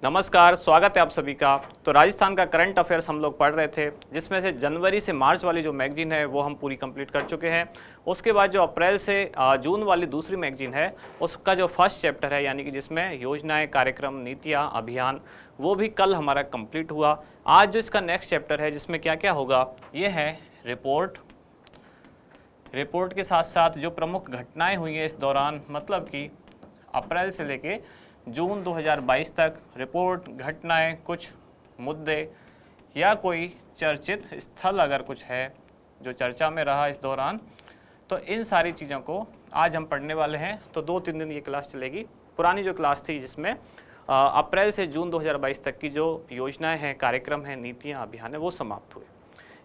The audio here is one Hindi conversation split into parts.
नमस्कार, स्वागत है आप सभी का। तो राजस्थान का करंट अफेयर्स हम लोग पढ़ रहे थे, जिसमें से जनवरी से मार्च वाली जो मैगजीन है वो हम पूरी कंप्लीट कर चुके हैं। उसके बाद जो अप्रैल से जून वाली दूसरी मैगजीन है उसका जो फर्स्ट चैप्टर है, यानी कि जिसमें योजनाएं, कार्यक्रम, नीतियां, अभियान, वो भी कल हमारा कंप्लीट हुआ। आज जो इसका नेक्स्ट चैप्टर है जिसमें क्या क्या होगा, ये है रिपोर्ट। रिपोर्ट के साथ साथ जो प्रमुख घटनाएँ हुई हैं इस दौरान, मतलब कि अप्रैल से लेके जून 2022 तक, रिपोर्ट, घटनाएं, कुछ मुद्दे या कोई चर्चित स्थल अगर कुछ है जो चर्चा में रहा इस दौरान, तो इन सारी चीज़ों को आज हम पढ़ने वाले हैं। तो 2-3 दिन ये क्लास चलेगी। पुरानी जो क्लास थी जिसमें अप्रैल से जून 2022 तक की जो योजनाएं हैं, कार्यक्रम हैं, नीतियां, अभियान है, वो समाप्त हुए।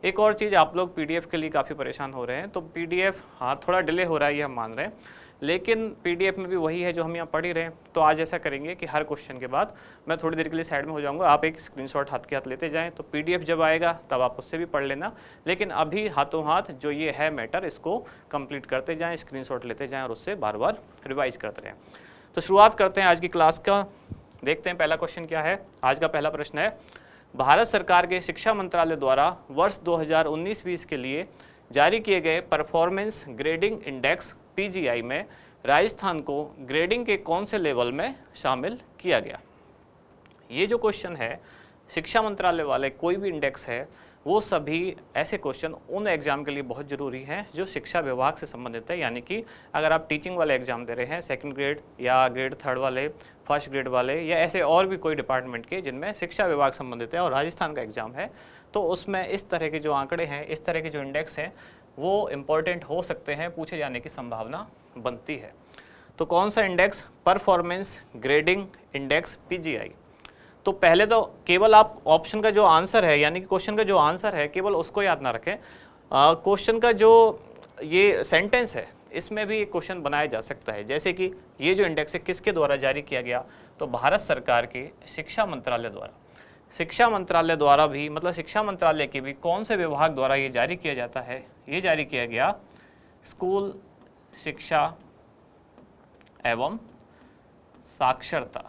एक और चीज़, आप लोग पीडीएफ के लिए काफ़ी परेशान हो रहे हैं, तो पीडीएफ थोड़ा डिले हो रहा है ये हम मान रहे हैं, लेकिन पीडीएफ में भी वही है जो हम यहाँ पढ़ ही रहे हैं। तो आज ऐसा करेंगे कि हर क्वेश्चन के बाद मैं थोड़ी देर के लिए साइड में हो जाऊँगा, आप एक स्क्रीनशॉट हाथ के हाथ लेते जाएं। तो पीडीएफ जब आएगा तब आप उससे भी पढ़ लेना, लेकिन अभी हाथों हाथ जो ये है मैटर, इसको कंप्लीट करते जाएँ, स्क्रीनशॉट लेते जाएँ और उससे बार बार रिवाइज करते रहें। तो शुरुआत करते हैं आज की क्लास का। देखते हैं पहला क्वेश्चन क्या है। आज का पहला प्रश्न है, भारत सरकार के शिक्षा मंत्रालय द्वारा वर्ष 2019-20 के लिए जारी किए गए परफॉर्मेंस ग्रेडिंग इंडेक्स पीजीआई में राजस्थान को ग्रेडिंग के कौन से लेवल में शामिल किया गया। ये जो क्वेश्चन है, शिक्षा मंत्रालय वाले कोई भी इंडेक्स है, वो सभी ऐसे क्वेश्चन उन एग्जाम के लिए बहुत ज़रूरी हैं जो शिक्षा विभाग से संबंधित है। यानी कि अगर आप टीचिंग वाले एग्जाम दे रहे हैं, सेकंड ग्रेड या ग्रेड 3 वाले, फर्स्ट ग्रेड वाले, या ऐसे और भी कोई डिपार्टमेंट के जिनमें शिक्षा विभाग संबंधित है और राजस्थान का एग्जाम है, तो उसमें इस तरह के जो आंकड़े हैं, इस तरह के जो इंडेक्स हैं, वो इम्पोर्टेंट हो सकते हैं, पूछे जाने की संभावना बनती है। तो कौन सा index? Performance grading index PGI. तो पहले तो केवल आप ऑप्शन का जो आंसर है, यानी कि क्वेश्चन का जो आंसर है, केवल उसको याद ना रखें। क्वेश्चन का जो ये सेंटेंस है, इसमें भी एक क्वेश्चन बनाया जा सकता है। जैसे कि ये जो इंडेक्स है किसके द्वारा जारी किया गया, तो भारत सरकार के शिक्षा मंत्रालय द्वारा। शिक्षा मंत्रालय द्वारा भी, मतलब शिक्षा मंत्रालय के भी कौन से विभाग द्वारा ये जारी किया जाता है? ये जारी किया गया स्कूल शिक्षा एवं साक्षरता।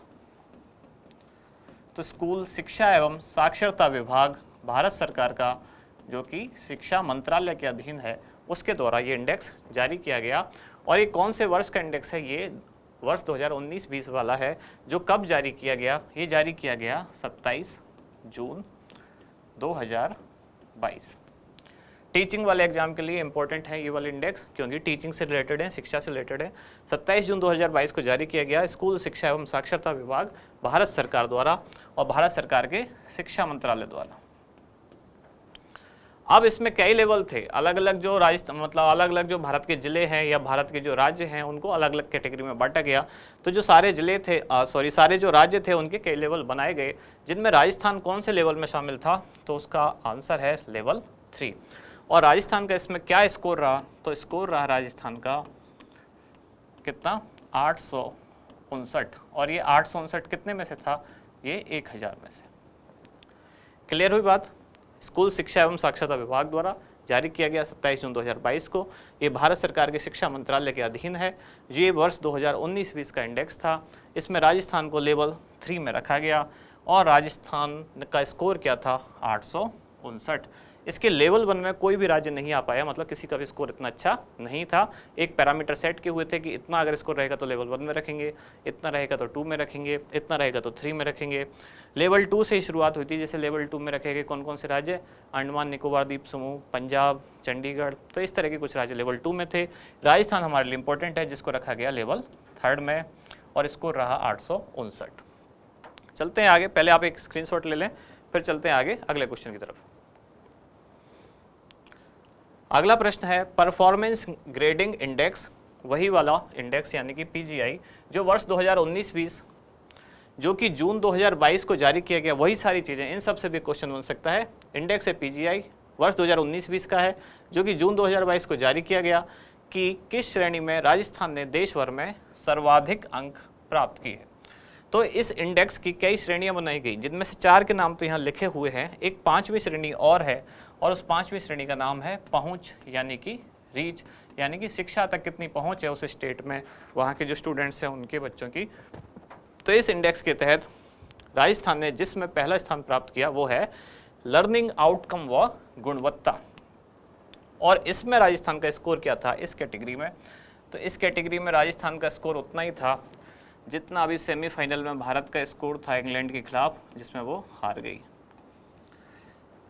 तो स्कूल शिक्षा एवं साक्षरता विभाग भारत सरकार का, जो कि शिक्षा मंत्रालय के अधीन है, उसके द्वारा ये इंडेक्स जारी किया गया। और ये कौन से वर्ष का इंडेक्स है? ये वर्ष 2019-20 वाला है। जो कब जारी किया गया? ये जारी किया गया 27 जून 2022। टीचिंग वाले एग्जाम के लिए इंपॉर्टेंट है ये वाले इंडेक्स, क्योंकि टीचिंग से रिलेटेड है, शिक्षा से रिलेटेड है। 27 जून 2022 को जारी किया गया स्कूल शिक्षा एवं साक्षरता विभाग भारत सरकार द्वारा और भारत सरकार के शिक्षा मंत्रालय द्वारा। अब इसमें कई लेवल थे, अलग अलग जो राजस्थान, मतलब अलग अलग जो भारत के ज़िले हैं या भारत के जो राज्य हैं, उनको अलग अलग कैटेगरी में बांटा गया। तो जो सारे ज़िले थे, सारे जो राज्य थे, उनके कई लेवल बनाए गए, जिनमें राजस्थान कौन से लेवल में शामिल था? तो उसका आंसर है लेवल 3। और राजस्थान का इसमें क्या स्कोर रहा? तो स्कोर रहा राजस्थान का कितना? 859। और ये 859 कितने में से था? ये 1000 में से। क्लियर हुई बात? स्कूल शिक्षा एवं साक्षरता विभाग द्वारा जारी किया गया 27 जून 2022 को। ये भारत सरकार के शिक्षा मंत्रालय के अधीन है। ये वर्ष 2019-20 का इंडेक्स था। इसमें राजस्थान को लेवल 3 में रखा गया और राजस्थान का स्कोर क्या था? 859। इसके लेवल 1 में कोई भी राज्य नहीं आ पाया, मतलब किसी का भी स्कोर इतना अच्छा नहीं था। एक पैरामीटर सेट किए हुए थे कि इतना अगर स्कोर रहेगा तो लेवल 1 में रखेंगे, इतना रहेगा तो 2 में रखेंगे, इतना रहेगा तो 3 में रखेंगे। लेवल 2 से ही शुरुआत हुई थी। जैसे लेवल 2 में रखे गए कौन कौन से राज्य? अंडमान निकोबार द्वीप समूह, पंजाब, चंडीगढ़, तो इस तरह के कुछ राज्य लेवल 2 में थे। राजस्थान हमारे लिए इंपॉर्टेंट है, जिसको रखा गया लेवल 3 में और स्कोर रहा 859। चलते हैं आगे। पहले आप एक स्क्रीनशॉट ले लें, फिर चलते हैं आगे अगले क्वेश्चन की तरफ। अगला प्रश्न है, परफॉर्मेंस ग्रेडिंग इंडेक्स, वही वाला इंडेक्स यानी कि पीजीआई, जो वर्ष 2019-20, जो कि जून 2022 को जारी किया गया, वही सारी चीज़ें, इन सब से भी क्वेश्चन बन सकता है। इंडेक्स है पीजीआई, वर्ष 2019-20 का है, जो कि जून 2022 को जारी किया गया, कि किस श्रेणी में राजस्थान ने देश भर में सर्वाधिक अंक प्राप्त किए। तो इस इंडेक्स की कई श्रेणियां बनाई गई, जिनमें से 4 के नाम तो यहाँ लिखे हुए हैं। एक 5वीं श्रेणी और है, और उस 5वीं श्रेणी का नाम है पहुंच, यानी कि रीच, यानी कि शिक्षा तक कितनी पहुंच है उस स्टेट में, वहाँ के जो स्टूडेंट्स हैं उनके बच्चों की। तो इस इंडेक्स के तहत राजस्थान ने जिसमें पहला स्थान प्राप्त किया वो है लर्निंग आउटकम व गुणवत्ता। और इसमें राजस्थान का स्कोर क्या था इस कैटेगरी में? तो इस कैटेगरी में राजस्थान का स्कोर उतना ही था जितना अभी सेमीफाइनल में भारत का स्कोर था इंग्लैंड के खिलाफ, जिसमें वो हार गई।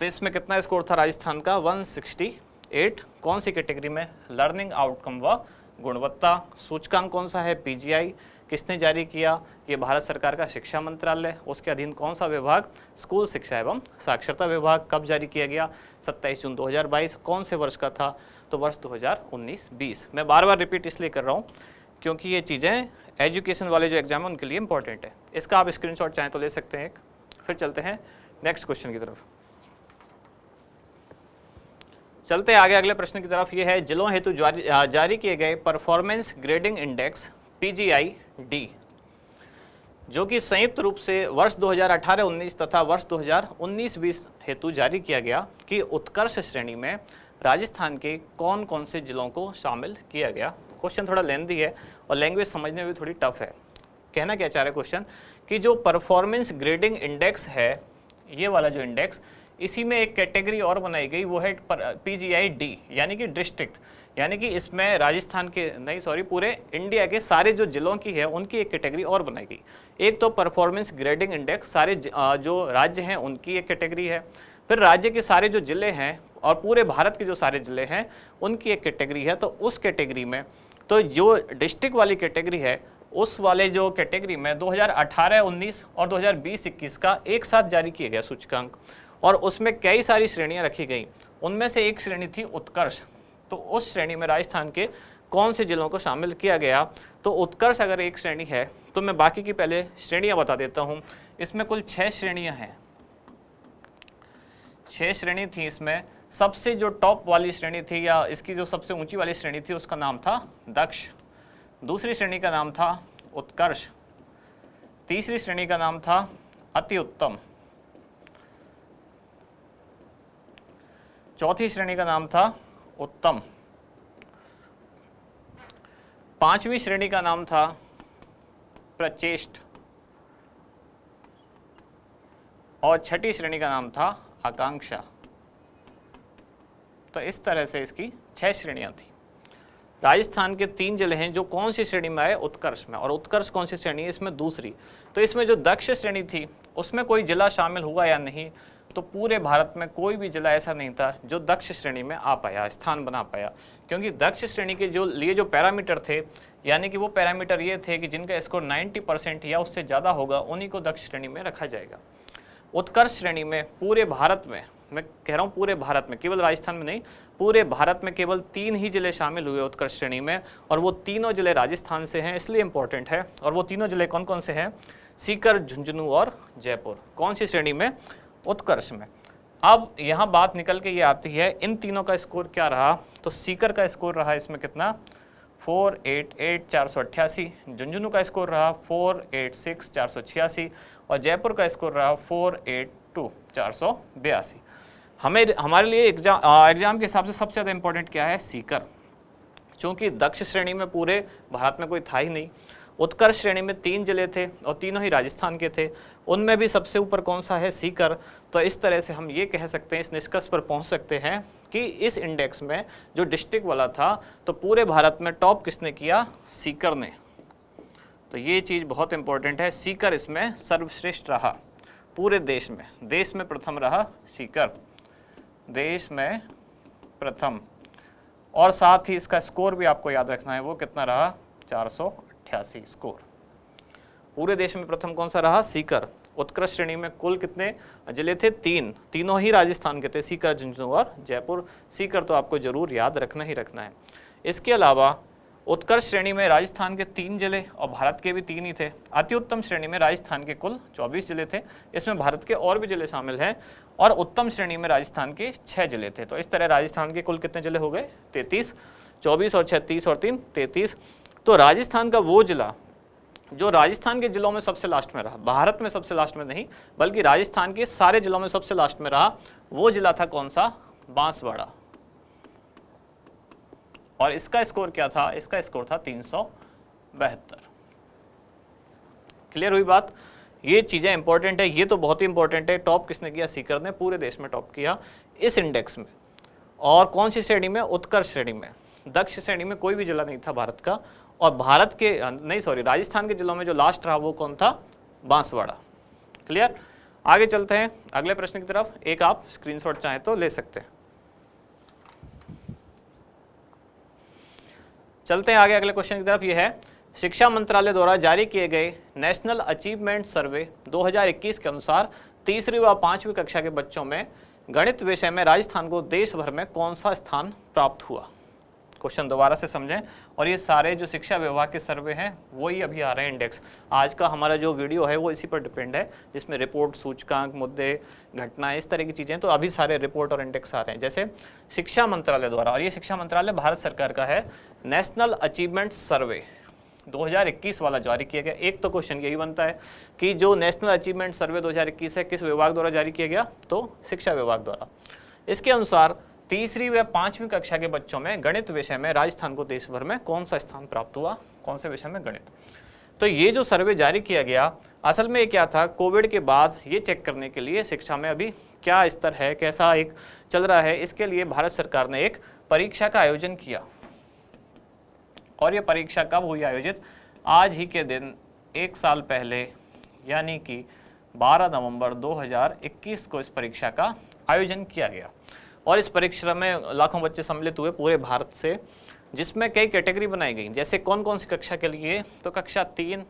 तो इसमें कितना स्कोर था राजस्थान का? 168। कौन सी कैटेगरी में? लर्निंग आउटकम व गुणवत्ता। सूचकांक कौन सा है? पीजीआई। किसने जारी किया? ये भारत सरकार का शिक्षा मंत्रालय। उसके अधीन कौन सा विभाग? स्कूल शिक्षा एवं साक्षरता विभाग। कब जारी किया गया? 27 जून 2022। कौन से वर्ष का था? तो वर्ष 2019-20। मैं बार बार रिपीट इसलिए कर रहा हूँ क्योंकि ये चीज़ें एजुकेशन वाले जो एग्जाम है उनके लिए इंपॉर्टेंट है। इसका आप स्क्रीनशॉट चाहें तो ले सकते हैं एक। फिर चलते हैं नेक्स्ट क्वेश्चन की तरफ। चलते हैं आगे अगले प्रश्न की तरफ। ये है जिलों हेतु जारी किए गए परफॉर्मेंस ग्रेडिंग इंडेक्स PGI-D, जो कि संयुक्त रूप से वर्ष 2018-19 तथा वर्ष 2019-20 हेतु जारी किया गया कि उत्कर्ष श्रेणी में राजस्थान के कौन कौन से जिलों को शामिल किया गया। क्वेश्चन थोड़ा लेंथी है और लैंग्वेज समझने में भी थोड़ी टफ है। कहना क्या चाह रहा है क्वेश्चन कि जो परफॉर्मेंस ग्रेडिंग इंडेक्स है, ये वाला जो इंडेक्स, इसी में एक कैटेगरी और बनाई गई, वो है PGI-D यानी कि डिस्ट्रिक्ट, यानी कि इसमें राजस्थान के नहीं सॉरी पूरे इंडिया के सारे जो जिलों की है उनकी एक कैटेगरी और बनाई गई। एक तो परफॉर्मेंस ग्रेडिंग इंडेक्स सारे जो राज्य हैं उनकी एक कैटेगरी है, फिर राज्य के सारे जो जिले हैं और पूरे भारत के जो सारे जिले हैं उनकी एक कैटेगरी है। तो उस कैटेगरी में तो जो डिस्ट्रिक्ट वाली कैटेगरी है उस वाले जो कैटेगरी में 2018-19 और 2020-21 का एक साथ जारी किया गया सूचकांक, और उसमें कई सारी श्रेणियां रखी गई। उनमें से एक श्रेणी थी उत्कर्ष। तो उस श्रेणी में राजस्थान के कौन से जिलों को शामिल किया गया? तो उत्कर्ष अगर एक श्रेणी है तो मैं बाकी की पहले श्रेणियां बता देता हूं। इसमें कुल 6 श्रेणियां हैं, 6 श्रेणी थी। इसमें सबसे जो टॉप वाली श्रेणी थी या इसकी जो सबसे ऊंची वाली श्रेणी थी उसका नाम था दक्ष। दूसरी श्रेणी का नाम था उत्कर्ष। तीसरी श्रेणी का नाम था अति उत्तम। चौथी श्रेणी का नाम था उत्तम। पांचवी श्रेणी का नाम था प्रचेष्ट और छठी श्रेणी का नाम था आकांक्षा। तो इस तरह से इसकी 6 श्रेणियां थी। राजस्थान के 3 जिले हैं जो कौन सी श्रेणी में आए? उत्कर्ष में। और उत्कर्ष कौन सी श्रेणी है? इसमें दूसरी। तो इसमें जो दक्ष श्रेणी थी उसमें कोई जिला शामिल हुआ या नहीं? तो पूरे भारत में कोई भी जिला ऐसा नहीं था जो दक्ष श्रेणी में आ पाया, स्थान बना पाया, क्योंकि दक्ष श्रेणी के जो लिए जो पैरामीटर थे, यानी कि वो पैरामीटर ये थे कि जिनका स्कोर 90% या उससे ज़्यादा होगा उन्हीं को दक्ष श्रेणी में रखा जाएगा। उत्कर्ष श्रेणी में पूरे भारत में, मैं कह रहा हूँ पूरे भारत में, केवल राजस्थान में नहीं, पूरे भारत में केवल 3 ही जिले शामिल हुए उत्कर्ष श्रेणी में, और वो तीनों जिले राजस्थान से हैं, इसलिए इंपॉर्टेंट है। और वो तीनों जिले कौन कौन से हैं? सीकर, झुंझुनू और जयपुर। कौन सी श्रेणी में? उत्कर्ष में। अब यहाँ बात निकल के ये आती है इन तीनों का स्कोर क्या रहा? तो सीकर का स्कोर रहा इसमें कितना? 488 488। झुंझुनू का स्कोर रहा 486 486 और जयपुर का स्कोर रहा 482 482। हमारे लिए एग्जाम के हिसाब से सबसे ज़्यादा इंपॉर्टेंट क्या है? सीकर, क्योंकि दक्ष श्रेणी में पूरे भारत में कोई था ही नहीं। उत्कर्ष श्रेणी में 3 जिले थे और तीनों ही राजस्थान के थे, उनमें भी सबसे ऊपर कौन सा है? सीकर। तो इस तरह से हम ये कह सकते हैं, इस निष्कर्ष पर पहुंच सकते हैं कि इस इंडेक्स में जो डिस्ट्रिक्ट वाला था तो पूरे भारत में टॉप किसने किया? सीकर ने। तो ये चीज़ बहुत इंपॉर्टेंट है, सीकर इसमें सर्वश्रेष्ठ रहा पूरे देश में प्रथम रहा सीकर, देश में प्रथम। और साथ ही इसका स्कोर भी आपको याद रखना है, वो कितना रहा? 488 स्कोर। पूरे देश में प्रथम कौन सा रहा? सीकर। उत्कृष्ट श्रेणी में कुल कितने जिले थे? 3, तीनों ही राजस्थान के थे, सीकर, झुंझुनू और जयपुर। सीकर तो आपको जरूर याद रखना ही रखना है। इसके अलावा उत्कर्ष श्रेणी में राजस्थान के 3 जिले और भारत के भी 3 ही थे। अति उत्तम श्रेणी में राजस्थान के कुल 24 जिले थे, इसमें भारत के और भी जिले शामिल हैं। और उत्तम श्रेणी में राजस्थान के 6 जिले थे। तो इस तरह राजस्थान के कुल कितने जिले हो गए? 33, 24 और 36 और 3 33। तो राजस्थान का वो जिला जो राजस्थान के जिलों में सबसे लास्ट में रहा, भारत में सबसे लास्ट में नहीं बल्कि राजस्थान के सारे जिलों में सबसे लास्ट में रहा, वो जिला था कौन सा? बांसवाड़ा। और इसका स्कोर क्या था? इसका स्कोर था 372। क्लियर हुई बात? ये चीज़ें इंपॉर्टेंट है, ये तो बहुत ही इंपॉर्टेंट है। टॉप किसने किया? सीकर ने पूरे देश में टॉप किया इस इंडेक्स में। और कौन सी श्रेणी में? उत्कर्ष श्रेणी में। दक्ष श्रेणी में कोई भी जिला नहीं था भारत का। और भारत के नहीं सॉरी राजस्थान के जिलों में जो लास्ट रहा वो कौन था? बांसवाड़ा। क्लियर? आगे चलते हैं अगले प्रश्न की तरफ। एक आप स्क्रीनशॉट चाहें तो ले सकते हैं। चलते हैं आगे अगले क्वेश्चन की तरफ। ये है शिक्षा मंत्रालय द्वारा जारी किए गए नेशनल अचीवमेंट सर्वे 2021 के अनुसार तीसरी व पांचवी कक्षा के बच्चों में गणित विषय में राजस्थान को देश भर में कौन सा स्थान प्राप्त हुआ? क्वेश्चन दोबारा से समझें। और ये सारे जो शिक्षा विभाग के सर्वे हैं वही अभी आ रहे हैं इंडेक्स। आज का हमारा जो वीडियो है वो इसी पर डिपेंड है, जिसमें रिपोर्ट, सूचकांक, मुद्दे, घटनाएं, इस तरह की चीज़ें। तो अभी सारे रिपोर्ट और इंडेक्स आ रहे हैं। जैसे शिक्षा मंत्रालय द्वारा, और ये शिक्षा मंत्रालय भारत सरकार का है, नेशनल अचीवमेंट सर्वे 2021 वाला जारी किया गया। एक तो क्वेश्चन यही बनता है कि जो नेशनल अचीवमेंट सर्वे 2021 है किस विभाग द्वारा जारी किया गया? तो शिक्षा विभाग द्वारा। इसके अनुसार तीसरी व पांचवी कक्षा के बच्चों में गणित विषय में राजस्थान को देश भर में कौन सा स्थान प्राप्त हुआ? कौन से विषय में? गणित। तो ये जो सर्वे जारी किया गया, असल में ये क्या था? कोविड के बाद ये चेक करने के लिए शिक्षा में अभी क्या स्तर है, कैसा एक चल रहा है, इसके लिए भारत सरकार ने एक परीक्षा का आयोजन किया। और ये परीक्षा कब हुई आयोजित? आज ही के दिन 1 साल पहले, यानी कि 12 नवंबर 2021 को इस परीक्षा का आयोजन किया गया। और इस परीक्षा में लाखों बच्चे सम्मिलित हुए पूरे भारत से, जिसमें कई कैटेगरी बनाई गई। जैसे कौन कौन सी कक्षा के लिए? तो कक्षा 3,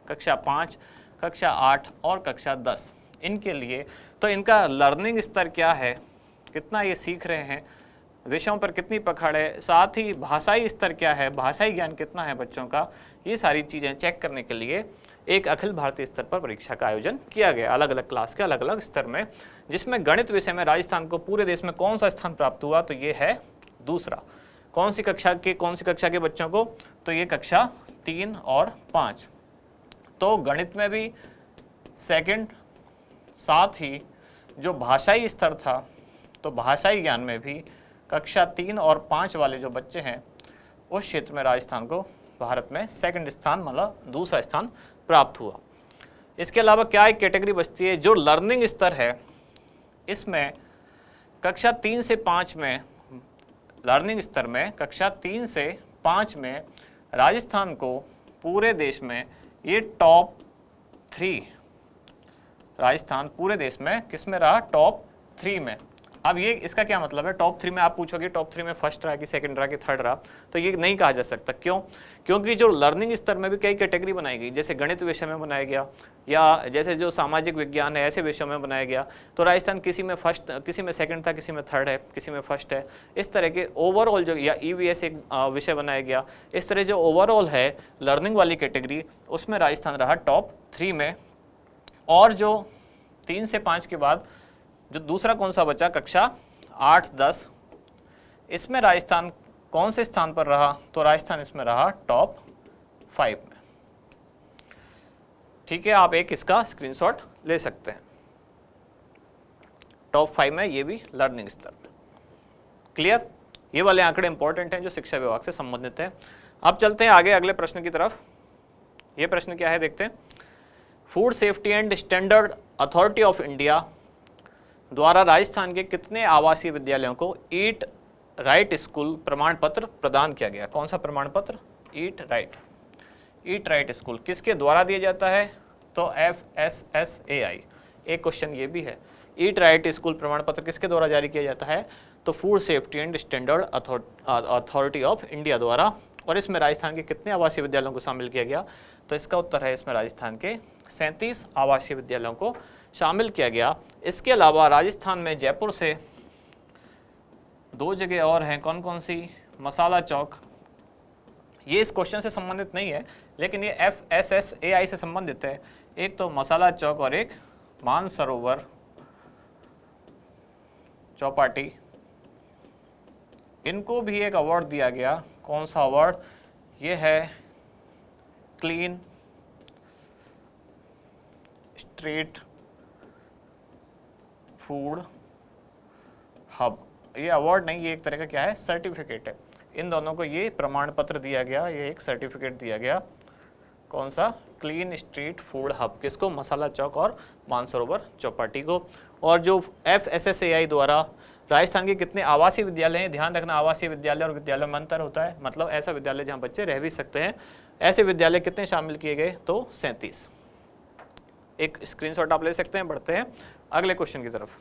कक्षा 5, कक्षा 8 और कक्षा 10 इनके लिए। तो इनका लर्निंग स्तर क्या है, कितना ये सीख रहे हैं, विषयों पर कितनी पकड़ है, साथ ही भाषाई स्तर क्या है, भाषाई ज्ञान कितना है बच्चों का, ये सारी चीज़ें चेक करने के लिए एक अखिल भारतीय स्तर पर परीक्षा का आयोजन किया गया, अलग अलग क्लास के अलग अलग स्तर में, जिसमें गणित विषय में राजस्थान को पूरे देश में कौन सा स्थान प्राप्त हुआ? तो ये है दूसरा। कौन सी कक्षा के बच्चों को? तो ये कक्षा 3 और 5। तो गणित में भी सेकंड, साथ ही जो भाषाई स्तर था, तो भाषाई ज्ञान में भी कक्षा 3 और 5 वाले जो बच्चे हैं उस क्षेत्र में राजस्थान को भारत में सेकंड स्थान, मतलब दूसरा स्थान प्राप्त हुआ। इसके अलावा क्या एक कैटेगरी बचती है? जो लर्निंग स्तर है, इसमें कक्षा 3 से 5 में, लर्निंग स्तर में कक्षा 3 से 5 में राजस्थान को पूरे देश में ये टॉप 3, राजस्थान पूरे देश में किस में रहा? टॉप 3 में। अब ये इसका क्या मतलब है? टॉप 3 में आप पूछोगे टॉप 3 में फर्स्ट रहा कि सेकंड रहा कि थर्ड रहा, तो ये नहीं कहा जा सकता। क्यों? क्योंकि जो लर्निंग स्तर में भी कई कैटेगरी बनाई गई, जैसे गणित विषय में बनाया गया, या जैसे जो सामाजिक विज्ञान है ऐसे विषयों में बनाया गया। तो राजस्थान किसी में फर्स्ट, किसी में सेकंड था, किसी में थर्ड है, किसी में फर्स्ट है। इस तरह के ओवरऑल जो, या EVS एक विषय बनाया गया, इस तरह जो ओवरऑल है लर्निंग वाली कैटेगरी, उसमें राजस्थान रहा टॉप 3 में। और जो 3 से 5 के बाद जो दूसरा कौन सा बचा? कक्षा 8, 10, इसमें राजस्थान कौन से स्थान पर रहा? तो राजस्थान इसमें रहा टॉप 5 में। ठीक है, आप एक इसका स्क्रीनशॉट ले सकते हैं। टॉप 5 में ये भी लर्निंग स्तर। क्लियर? ये वाले आंकड़े इंपॉर्टेंट हैं जो शिक्षा विभाग से संबंधित है। अब चलते हैं आगे अगले प्रश्न की तरफ। ये प्रश्न क्या है देखते हैं। Food safety and standard authority of India द्वारा राजस्थान के कितने आवासीय विद्यालयों को ईट राइट स्कूल प्रमाण पत्र प्रदान किया गया? कौन सा प्रमाण पत्र? ईट राइट स्कूल किसके द्वारा दिया जाता है? तो FSSAI। एक क्वेश्चन ये भी है, ईट राइट स्कूल प्रमाण पत्र किसके द्वारा जारी किया जाता है? तो food safety and standard authority of India द्वारा। और इसमें राजस्थान के कितने आवासीय विद्यालयों को शामिल किया गया? तो इसका उत्तर है इसमें राजस्थान के 37 आवासीय विद्यालयों को शामिल किया गया। इसके अलावा राजस्थान में जयपुर से 2 जगह और हैं। कौन कौन सी? मसाला चौक, ये इस क्वेश्चन से संबंधित नहीं है लेकिन ये FSSAI से संबंधित है। एक तो मसाला चौक और एक मानसरोवर चौपाटी, इनको भी एक अवार्ड दिया गया। कौन सा अवार्ड? ये है क्लीन स्ट्रीट फूड हब। ये अवार्ड नहीं, ये एक तरह का क्या है? सर्टिफिकेट है। इन दोनों को ये प्रमाण पत्र दिया गया, ये एक सर्टिफिकेट दिया गया कौन सा? क्लीन स्ट्रीट फूड हब, किसको? मसाला चौक और मानसरोवर चौपाटी को। और जो FSSAI द्वारा राजस्थान के कितने आवासीय विद्यालय हैं? ध्यान रखना, आवासीय विद्यालय और विद्यालय में अंतर होता है, मतलब ऐसा विद्यालय जहाँ बच्चे रह भी सकते हैं, ऐसे विद्यालय कितने शामिल किए गए? तो 37। एक स्क्रीनशॉट आप ले सकते हैं। बढ़ते हैं अगले क्वेश्चन की तरफ।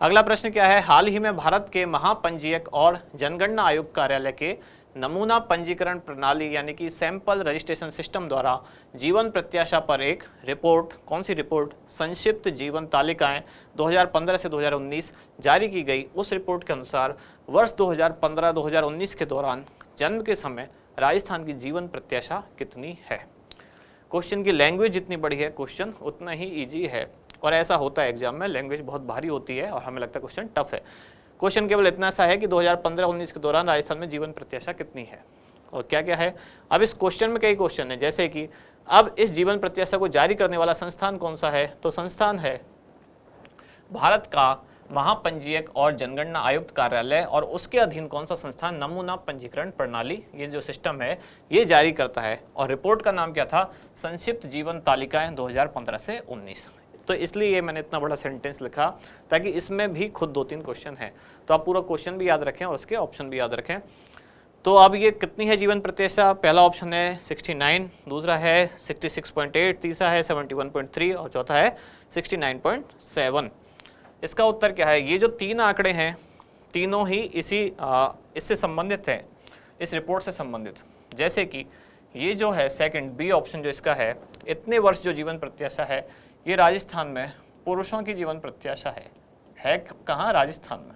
अगला प्रश्न क्या है? हाल ही में भारत के महापंजीयक और जनगणना आयुक्त कार्यालय के नमूना पंजीकरण प्रणाली यानी कि सैंपल रजिस्ट्रेशन सिस्टम द्वारा जीवन प्रत्याशा पर एक रिपोर्ट, कौन सी रिपोर्ट? संक्षिप्त जीवन तालिकाएं 2015 से 2019 जारी की गई। उस रिपोर्ट के अनुसार वर्ष 2015-2019 के दौरान जन्म के समय राजस्थान की जीवन प्रत्याशा कितनी है? क्वेश्चन की लैंग्वेज जितनी बड़ी है क्वेश्चन उतना ही ईजी है, और ऐसा होता है एग्जाम में, लैंग्वेज बहुत भारी होती है और हमें लगता है क्वेश्चन टफ है। क्वेश्चन केवल इतना सा है कि 2015-19 के दौरान राजस्थान में जीवन प्रत्याशा कितनी है और क्या क्या है। अब इस क्वेश्चन में कई क्वेश्चन है, जैसे कि अब इस जीवन प्रत्याशा को जारी करने वाला संस्थान कौन सा है? तो संस्थान है भारत का महापंजीयक और जनगणना आयुक्त कार्यालय, और उसके अधीन कौन सा संस्थान? नमूना पंजीकरण प्रणाली, ये जो सिस्टम है ये जारी करता है। और रिपोर्ट का नाम क्या था? संक्षिप्त जीवन तालिकाएं 2015 से 19। तो इसलिए ये मैंने इतना बड़ा सेंटेंस लिखा ताकि इसमें भी खुद 2-3 क्वेश्चन हैं, तो आप पूरा क्वेश्चन भी याद रखें और उसके ऑप्शन भी याद रखें। तो अब ये कितनी है जीवन प्रत्याशा? पहला ऑप्शन है 69, दूसरा है 66.8, तीसरा है 71.3 और चौथा है 69.7। इसका उत्तर क्या है? ये जो 3 आंकड़े हैं तीनों ही इससे संबंधित हैं, इस रिपोर्ट से संबंधित। जैसे कि ये जो है सेकंड बी ऑप्शन जो इसका है, इतने वर्ष जो जीवन प्रत्याशा है ये राजस्थान में पुरुषों की जीवन प्रत्याशा है कहाँ? राजस्थान में।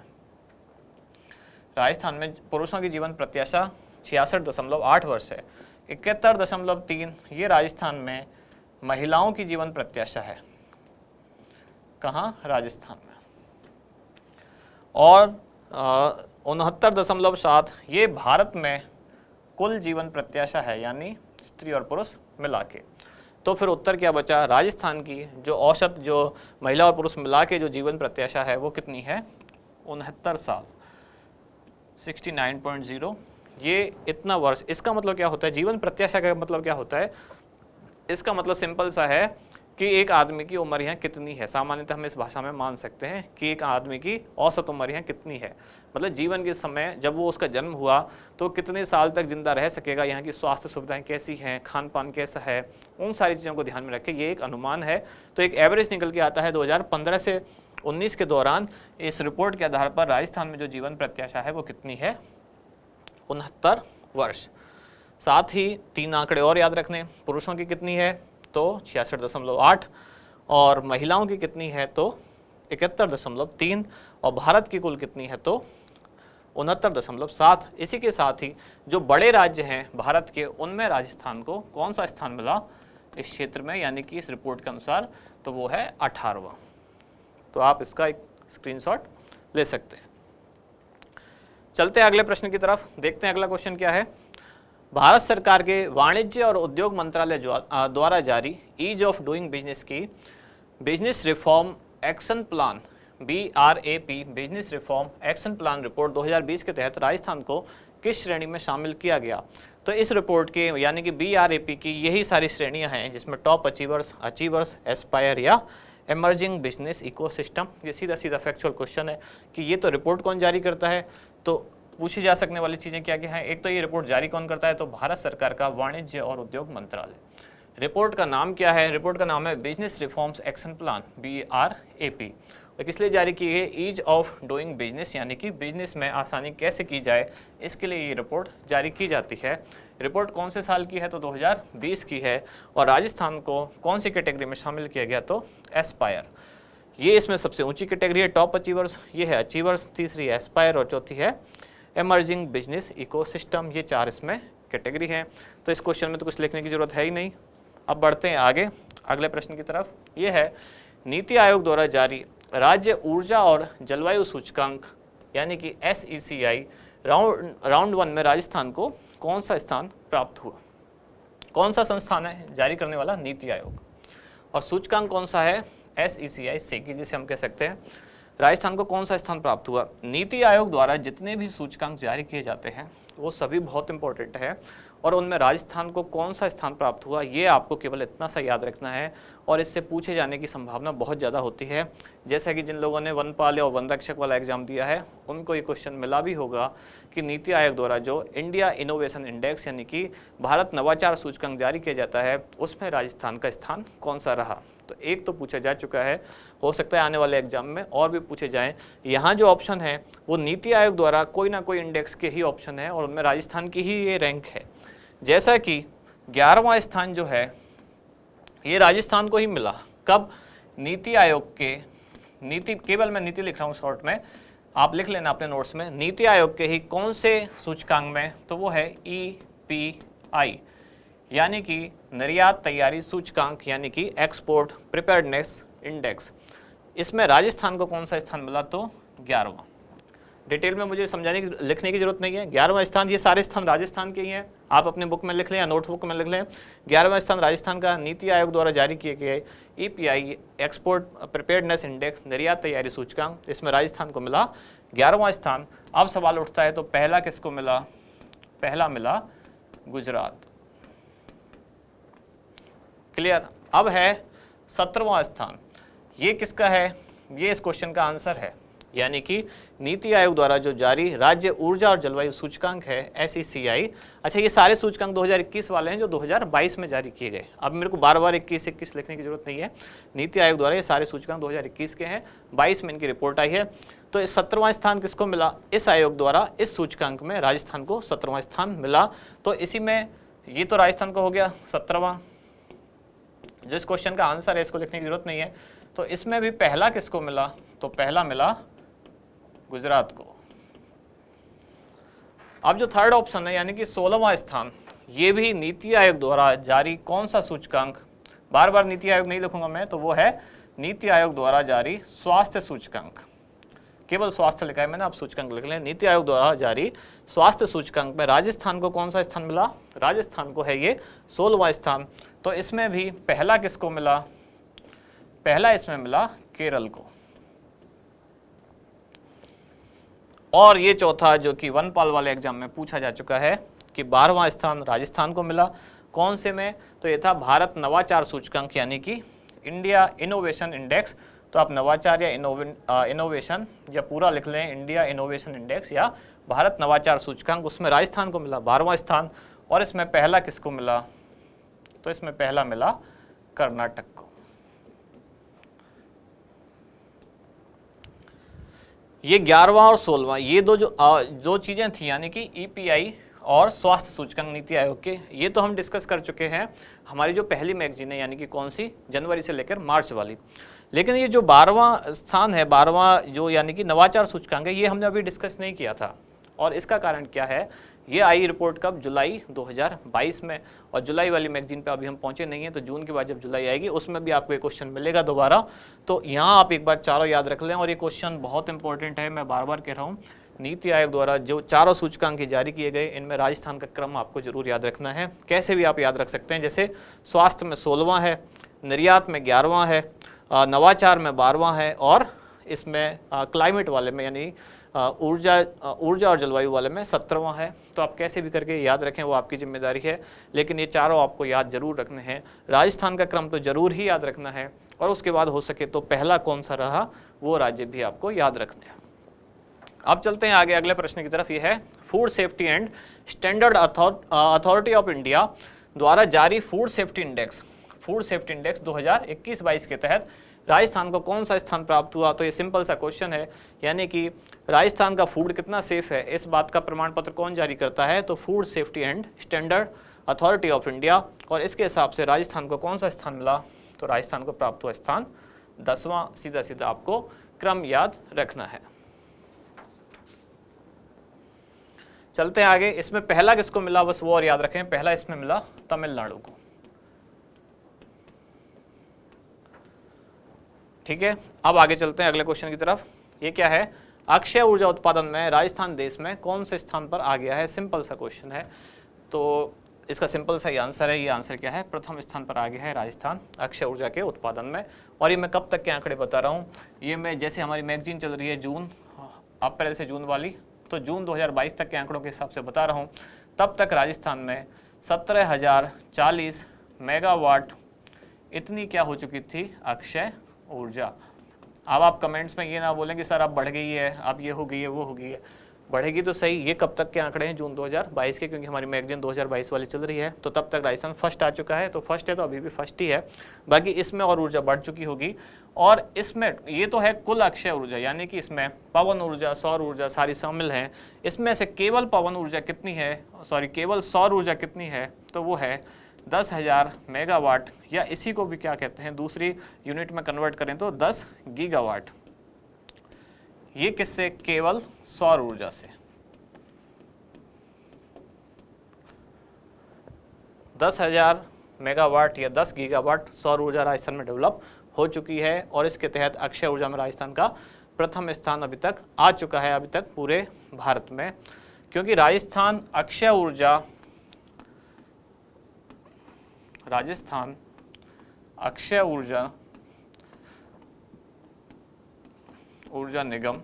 राजस्थान में पुरुषों की जीवन प्रत्याशा 66.8 वर्ष है। 71.3 ये राजस्थान में महिलाओं की जीवन प्रत्याशा है, कहाँ? राजस्थान में। और 69.7 ये भारत में कुल जीवन प्रत्याशा है, यानी स्त्री और पुरुष मिला के। तो फिर उत्तर क्या बचा? राजस्थान की जो औसत जो महिला और पुरुष मिला के जो जीवन प्रत्याशा है वो कितनी है? 69 साल, 69.0। ये इतना वर्ष, इसका मतलब क्या होता है? जीवन प्रत्याशा का मतलब क्या होता है? इसका मतलब सिंपल सा है कि एक आदमी की उम्र यहाँ कितनी है। सामान्यतः हम इस भाषा में मान सकते हैं कि एक आदमी की औसत उम्र यहाँ कितनी है, मतलब जीवन के समय जब वो उसका जन्म हुआ तो कितने साल तक जिंदा रह सकेगा, यहाँ की स्वास्थ्य सुविधाएं कैसी हैं, खान पान कैसा है, उन सारी चीज़ों को ध्यान में रखें। ये एक अनुमान है, तो एक एवरेज निकल के आता है 2015 से 19 के दौरान इस रिपोर्ट के आधार पर राजस्थान में जो जीवन प्रत्याशा है वो कितनी है? 69 वर्ष। साथ ही 3 आंकड़े और याद रखने, पुरुषों की कितनी है? तो 66.8, और महिलाओं की कितनी है? तो 71.3, और भारत की कुल कितनी है? तो 69.7। इसी के साथ ही जो बड़े राज्य हैं भारत के, उनमें राजस्थान को कौन सा स्थान मिला इस क्षेत्र में, यानी कि इस रिपोर्ट के अनुसार? तो वो है 18वां। तो आप इसका एक स्क्रीनशॉट ले सकते हैं। चलते हैं अगले प्रश्न की तरफ, देखते हैं अगला क्वेश्चन क्या है। भारत सरकार के वाणिज्य और उद्योग मंत्रालय द्वारा जारी ईज ऑफ डूइंग बिजनेस की business reform action plan BRAP business reform action plan report 2020 के तहत राजस्थान को किस श्रेणी में शामिल किया गया? तो इस रिपोर्ट के यानी कि BRAP की यही सारी श्रेणियां हैं जिसमें टॉप अचीवर्स, एस्पायर या एमर्जिंग बिजनेस इकोसिस्टम। ये सीधा सीधा फैक्चुअल क्वेश्चन है कि ये तो रिपोर्ट कौन जारी करता है, तो पूछी जा सकने वाली चीज़ें क्या क्या हैं। एक तो ये रिपोर्ट जारी कौन करता है? तो भारत सरकार का वाणिज्य और उद्योग मंत्रालय। रिपोर्ट का नाम क्या है? रिपोर्ट का नाम है business reforms action plan BRAP। और किस लिए जारी की है? ईज ऑफ डूइंग बिजनेस, यानी कि बिजनेस में आसानी कैसे की जाए, इसके लिए ये रिपोर्ट जारी की जाती है। रिपोर्ट कौन से साल की है? तो 2020 की है। और राजस्थान को कौन सी कैटेगरी में शामिल किया गया? तो एस्पायर। ये इसमें सबसे ऊंची कैटेगरी है। टॉप अचीवर्स ये है अचीवर्स, तीसरी एस्पायर और चौथी है एमर्जिंग बिजनेस इकोसिस्टम। ये 4 इसमें कैटेगरी हैं। तो इस क्वेश्चन में तो कुछ लिखने की जरूरत है ही नहीं। अब बढ़ते हैं आगे अगले प्रश्न की तरफ। ये है नीति आयोग द्वारा जारी राज्य ऊर्जा और जलवायु सूचकांक यानी कि SECI राउंड 1 में राजस्थान को कौन सा स्थान प्राप्त हुआ? कौन सा संस्थान है जारी करने वाला? नीति आयोग। और सूचकांक कौन सा है? SECI सेकी जिसे हम कह सकते हैं। राजस्थान को कौन सा स्थान प्राप्त हुआ? नीति आयोग द्वारा जितने भी सूचकांक जारी किए जाते हैं वो सभी बहुत इंपॉर्टेंट है और उनमें राजस्थान को कौन सा स्थान प्राप्त हुआ, ये आपको केवल इतना सा याद रखना है और इससे पूछे जाने की संभावना बहुत ज़्यादा होती है। जैसा कि जिन लोगों ने वनपाल और वन रक्षक वाला एग्जाम दिया है उनको ये क्वेश्चन मिला भी होगा कि नीति आयोग द्वारा जो इंडिया इनोवेशन इंडेक्स यानी कि भारत नवाचार सूचकांक जारी किया जाता है उसमें राजस्थान का स्थान कौन सा रहा। तो एक तो पूछा जा चुका है, हो सकता है आने वाले एग्जाम में और भी पूछे जाएं। यहाँ जो ऑप्शन है वो नीति आयोग द्वारा कोई ना कोई इंडेक्स के ही ऑप्शन है और उनमें राजस्थान की ही ये रैंक है। जैसा कि 11वां स्थान जो है ये राजस्थान को ही मिला। कब? नीति आयोग के केवल मैं नीति लिख रहा हूँ शॉर्ट में, आप लिख लेना अपने नोट्स में, नीति आयोग के ही कौन से सूचकांक में, तो वो है EPI यानी कि निर्यात तैयारी सूचकांक यानी कि एक्सपोर्ट प्रिपेयर्डनेस इंडेक्स। इसमें राजस्थान को कौन सा स्थान मिला, तो 11वां। डिटेल में मुझे समझाने की लिखने की जरूरत नहीं है। 11वां स्थान, ये सारे स्थान राजस्थान के ही हैं, आप अपने बुक में लिख लें या नोटबुक में लिख लें। 11वां स्थान राजस्थान का नीति आयोग द्वारा जारी किए गए EPI एक्सपोर्ट प्रिपेयर्डनेस इंडेक्स निर्यात तैयारी सूचकांक, इसमें राजस्थान को मिला 11वां स्थान। अब सवाल उठता है तो पहला किसको मिला, पहला मिला गुजरात। क्लियर? अब है 17वां स्थान, ये किसका है, ये इस क्वेश्चन का आंसर है, यानी कि नीति आयोग द्वारा जो जारी राज्य ऊर्जा और जलवायु सूचकांक है SECI। अच्छा, ये सारे सूचकांक 2021 वाले हैं जो 2022 में जारी किए गए। अब मेरे को बार बार 21 लिखने की जरूरत नहीं है, नीति आयोग द्वारा ये सारे सूचकांक 2021 के हैं, 22 में इनकी रिपोर्ट आई है। तो इस 17वां स्थान किसको मिला, इस आयोग द्वारा इस सूचकांक में राजस्थान को 17वां स्थान मिला। तो इसी में ये तो राजस्थान को हो गया 17वां, जो इस क्वेश्चन का आंसर है, इसको लिखने की जरूरत नहीं है। तो इसमें भी पहला किसको मिला, तो पहला मिला गुजरात को। अब जो थर्ड ऑप्शन है यानी कि 16वां स्थान, ये भी नीति आयोग द्वारा जारी कौन सा सूचकांक, बार बार नीति आयोग नहीं लिखूंगा मैं, तो वो है नीति आयोग द्वारा जारी स्वास्थ्य सूचकांक। केवल स्वास्थ्य लिखा है मैंने, आप सूचकांक लिख लें। नीति आयोग द्वारा जारी स्वास्थ्य सूचकांक में राजस्थान को कौन सा स्थान मिला, राजस्थान को है ये 16वां स्थान। तो इसमें भी पहला किसको मिला, पहला इसमें मिला केरल को। और ये चौथा जो कि वनपाल वाले एग्जाम में पूछा जा चुका है कि 12वां स्थान राजस्थान को मिला, कौन से में, तो ये था भारत नवाचार सूचकांक यानी कि इंडिया इनोवेशन इंडेक्स। तो आप नवाचार या इनोवेशन या पूरा लिख लें, इंडिया इनोवेशन इंडेक्स या भारत नवाचार सूचकांक, उसमें राजस्थान को मिला 12वां स्थान। और इसमें पहला किसको मिला, तो इसमें पहला मिला कर्नाटक को। ये 11वां और 16वां, ये दो चीजें थी यानी कि EPI और स्वास्थ्य सूचकांक नीति आयोग के, ये तो हम डिस्कस कर चुके हैं हमारी जो पहली मैगजीन है यानी कि कौन सी, जनवरी से लेकर मार्च वाली। लेकिन ये जो 12वां स्थान है, 12वां जो यानी कि नवाचार सूचकांक है, ये हमने अभी डिस्कस नहीं किया था। और इसका कारण क्या है, ये आई रिपोर्ट कब, जुलाई 2022 में, और जुलाई वाली मैगजीन पे अभी हम पहुंचे नहीं हैं, तो जून के बाद जब जुलाई आएगी उसमें भी आपको ये क्वेश्चन मिलेगा दोबारा। तो यहाँ आप एक बार चारों याद रख लें, और ये क्वेश्चन बहुत इंपॉर्टेंट है, मैं बार बार कह रहा हूँ। नीति आयोग द्वारा जो चारों सूचकांक जारी किए गए, इनमें राजस्थान का क्रम आपको जरूर याद रखना है। कैसे भी आप याद रख सकते हैं, जैसे स्वास्थ्य में 16वां है, निर्यात में 11वां है, नवाचार में 12वां है, और इसमें क्लाइमेट वाले में यानी ऊर्जा और जलवायु वाले में 17वां है। तो आप कैसे भी करके याद रखें, वो आपकी जिम्मेदारी है, लेकिन ये चारों आपको याद जरूर रखने हैं। राजस्थान का क्रम तो जरूर ही याद रखना है, और उसके बाद हो सके तो पहला कौन सा रहा वो राज्य भी आपको याद रखने हैं। अब चलते हैं आगे अगले प्रश्न की तरफ। ये है food safety and standard authority of India द्वारा जारी फूड सेफ्टी इंडेक्स 2021-22 के तहत राजस्थान को कौन सा स्थान प्राप्त हुआ। तो ये सिंपल सा क्वेश्चन है, यानी कि राजस्थान का फूड कितना सेफ है, इस बात का प्रमाण पत्र कौन जारी करता है, तो food safety and standard authority of India. और इसके हिसाब से राजस्थान को कौन सा स्थान मिला, तो राजस्थान को प्राप्त हुआ स्थान 10वां। सीधा सीधा आपको क्रम याद रखना है। चलते हैं आगे। इसमें पहला किसको मिला, बस वो और याद रखें, पहला इसमें मिला तमिलनाडु को। ठीक है, अब आगे चलते हैं अगले क्वेश्चन की तरफ। ये क्या है, अक्षय ऊर्जा उत्पादन में राजस्थान देश में कौन से स्थान पर आ गया है। सिंपल सा क्वेश्चन है, तो इसका सिंपल सा ही आंसर है। ये आंसर क्या है, प्रथम स्थान पर आ गया है राजस्थान अक्षय ऊर्जा के उत्पादन में। और ये मैं कब तक के आंकड़े बता रहा हूँ, ये मैं जैसे हमारी मैगजीन चल रही है अप्रैल से जून वाली, तो जून 2022 तक के आंकड़ों के हिसाब से बता रहा हूँ। तब तक राजस्थान में 17,040 मेगावाट इतनी क्या हो चुकी थी अक्षय ऊर्जा। अब आप कमेंट्स में ये ना बोलें कि सर अब बढ़ गई है, अब ये हो गई है, वो हो गई है। बढ़ेगी तो सही। ये कब तक के आंकड़े हैं? जून 2022 के, क्योंकि हमारी मैगजीन 2022 वाली चल रही है, तो तब तक राजस्थान फर्स्ट आ चुका है। तो फर्स्ट है तो अभी भी फर्स्ट ही है। बाकी इसमें और ऊर्जा बढ़ चुकी होगी। और इसमें ये तो है कुल अक्षय ऊर्जा, यानी कि इसमें पवन ऊर्जा, सौर ऊर्जा सारी शामिल हैं। इसमें से केवल पवन ऊर्जा कितनी है, सॉरी केवल सौर ऊर्जा कितनी है, तो वो है 10,000 मेगावाट, या इसी को भी क्या कहते हैं, दूसरी यूनिट में कन्वर्ट करें तो 10 गीगावाट। ये किससे? केवल सौर ऊर्जा से। 10,000 मेगावाट या 10 गीगावाट सौर ऊर्जा राजस्थान में डेवलप हो चुकी है, और इसके तहत अक्षय ऊर्जा में राजस्थान का प्रथम स्थान अभी तक आ चुका है, अभी तक पूरे भारत में। क्योंकि राजस्थान अक्षय ऊर्जा निगम,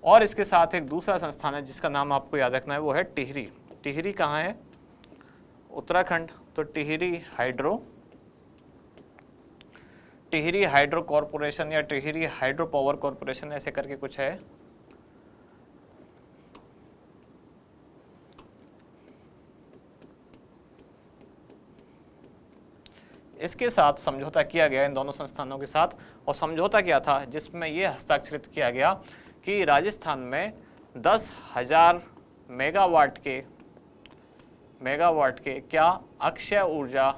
और इसके साथ एक दूसरा संस्थान है जिसका नाम आपको याद रखना है, वो है टिहरी। टिहरी कहाँ है? उत्तराखंड। तो टिहरी हाइड्रो कॉरपोरेशन या टिहरी हाइड्रो पावर कॉरपोरेशन ऐसे करके कुछ है। इसके साथ समझौता किया गया इन दोनों संस्थानों के साथ, और समझौता क्या था जिसमें यह हस्ताक्षरित किया गया कि राजस्थान में 10,000 मेगावाट के क्या अक्षय ऊर्जा